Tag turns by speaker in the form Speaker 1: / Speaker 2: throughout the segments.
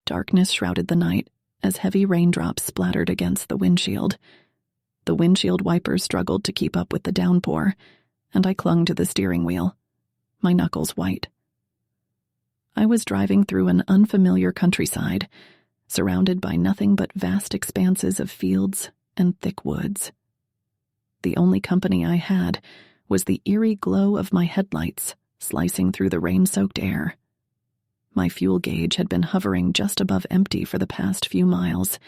Speaker 1: Darkness shrouded the night as heavy raindrops splattered against the windshield. The windshield wipers struggled to keep up with the downpour, and I clung to the steering wheel, my knuckles white. I was driving through an unfamiliar countryside, surrounded by nothing but vast expanses of fields and thick woods. The only company I had was the eerie glow of my headlights slicing through the rain-soaked air. My fuel gauge had been hovering just above empty for the past few miles,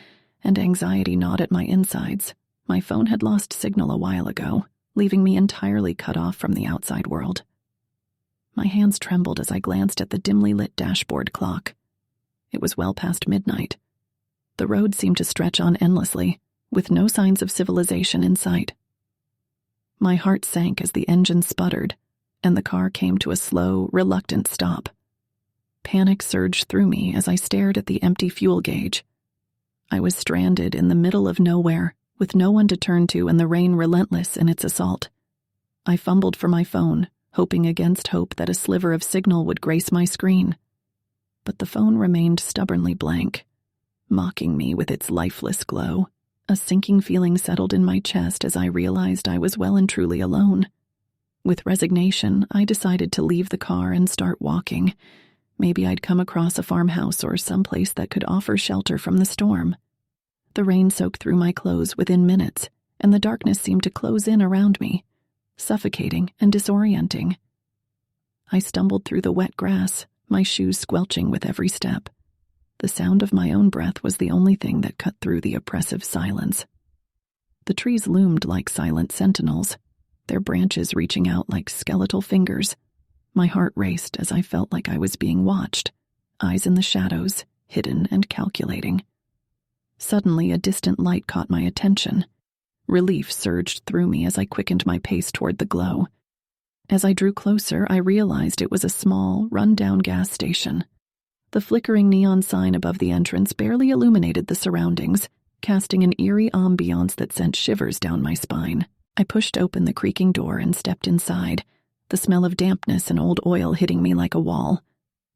Speaker 1: and anxiety gnawed at my insides. My phone had lost signal a while ago, leaving me entirely cut off from the outside world. My hands trembled as I glanced at the dimly lit dashboard clock. It was well past midnight. The road seemed to stretch on endlessly, with no signs of civilization in sight. My heart sank as the engine sputtered, and the car came to a slow, reluctant stop. Panic surged through me as I stared at the empty fuel gauge. I was stranded in the middle of nowhere, with no one to turn to and the rain relentless in its assault. I fumbled for my phone, hoping against hope that a sliver of signal would grace my screen. But the phone remained stubbornly blank, mocking me with its lifeless glow. A sinking feeling settled in my chest as I realized I was well and truly alone. With resignation, I decided to leave the car and start walking. Maybe I'd come across a farmhouse or someplace that could offer shelter from the storm. The rain soaked through my clothes within minutes, and the darkness seemed to close in around me, suffocating and disorienting. I stumbled through the wet grass, my shoes squelching with every step. The sound of my own breath was the only thing that cut through the oppressive silence. The trees loomed like silent sentinels, their branches reaching out like skeletal fingers. My heart raced as I felt like I was being watched, eyes in the shadows, hidden and calculating. Suddenly, a distant light caught my attention. Relief surged through me as I quickened my pace toward the glow. As I drew closer, I realized it was a small, run-down gas station. The flickering neon sign above the entrance barely illuminated the surroundings, casting an eerie ambiance that sent shivers down my spine. I pushed open the creaking door and stepped inside, the smell of dampness and old oil hitting me like a wall.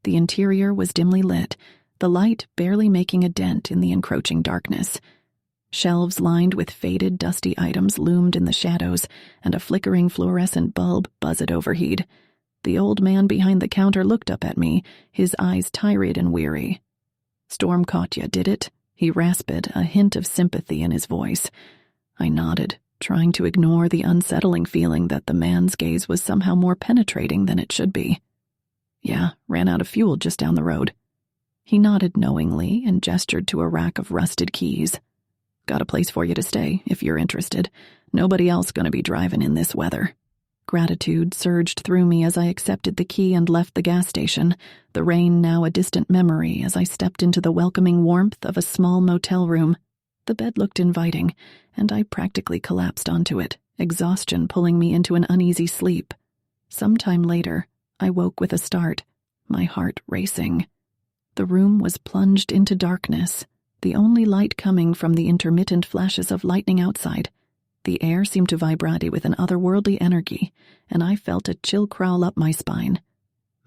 Speaker 1: The interior was dimly lit, the light barely making a dent in the encroaching darkness. Shelves lined with faded, dusty items loomed in the shadows, and a flickering fluorescent bulb buzzed at overheat. The old man behind the counter looked up at me, his eyes tired and weary. "Storm caught ya, did it?" he rasped, a hint of sympathy in his voice. I nodded, trying to ignore the unsettling feeling that the man's gaze was somehow more penetrating than it should be. "Yeah, ran out of fuel just down the road." He nodded knowingly and gestured to a rack of rusted keys. "Got a place for you to stay, if you're interested. Nobody else gonna be driving in this weather." Gratitude surged through me as I accepted the key and left the gas station, the rain now a distant memory as I stepped into the welcoming warmth of a small motel room. The bed looked inviting, and I practically collapsed onto it, exhaustion pulling me into an uneasy sleep. Sometime later, I woke with a start, my heart racing. The room was plunged into darkness, the only light coming from the intermittent flashes of lightning outside. The air seemed to vibrate with an otherworldly energy, and I felt a chill crawl up my spine.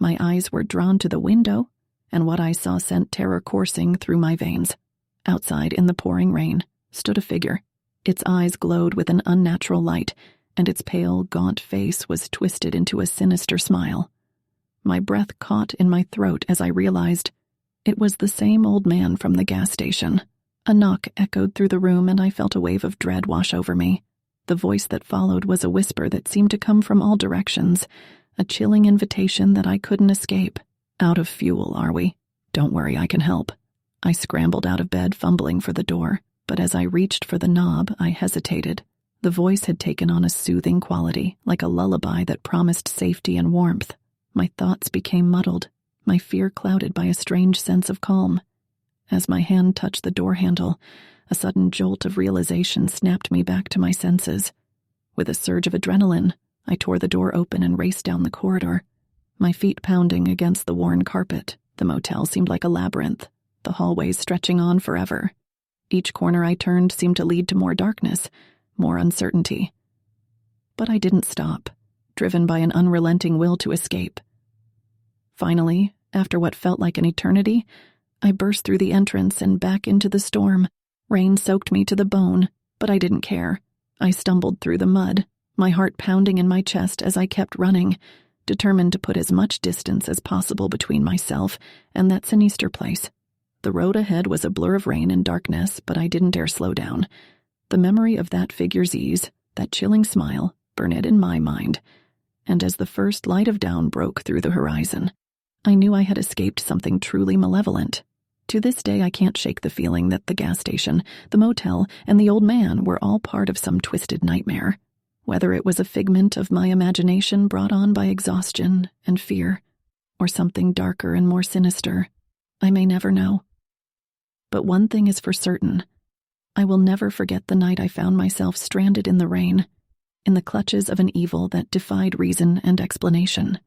Speaker 1: My eyes were drawn to the window, and what I saw sent terror coursing through my veins. Outside, in the pouring rain, stood a figure. Its eyes glowed with an unnatural light, and its pale, gaunt face was twisted into a sinister smile. My breath caught in my throat as I realized it was the same old man from the gas station. A knock echoed through the room, and I felt a wave of dread wash over me. The voice that followed was a whisper that seemed to come from all directions, a chilling invitation that I couldn't escape. "Out of fuel, are we? Don't worry, I can help." I scrambled out of bed, fumbling for the door, but as I reached for the knob, I hesitated. The voice had taken on a soothing quality, like a lullaby that promised safety and warmth. My thoughts became muddled, my fear clouded by a strange sense of calm. As my hand touched the door handle, a sudden jolt of realization snapped me back to my senses. With a surge of adrenaline, I tore the door open and raced down the corridor, my feet pounding against the worn carpet. The motel seemed like a labyrinth, the hallways stretching on forever. Each corner I turned seemed to lead to more darkness, more uncertainty. But I didn't stop, driven by an unrelenting will to escape. Finally, after what felt like an eternity, I burst through the entrance and back into the storm. Rain soaked me to the bone, but I didn't care. I stumbled through the mud, my heart pounding in my chest as I kept running, determined to put as much distance as possible between myself and that Sinister place. The road ahead was a blur of rain and darkness, but I didn't dare slow down. The memory of that figure's ease, that chilling smile, burned in my mind, and as the first light of dawn broke through the horizon, I knew I had escaped something truly malevolent. To this day, I can't shake the feeling that the gas station, the motel, and the old man were all part of some twisted nightmare. Whether it was a figment of my imagination brought on by exhaustion and fear, or something darker and more sinister, I may never know. But one thing is for certain. I will never forget the night I found myself stranded in the rain, in the clutches of an evil that defied reason and explanation.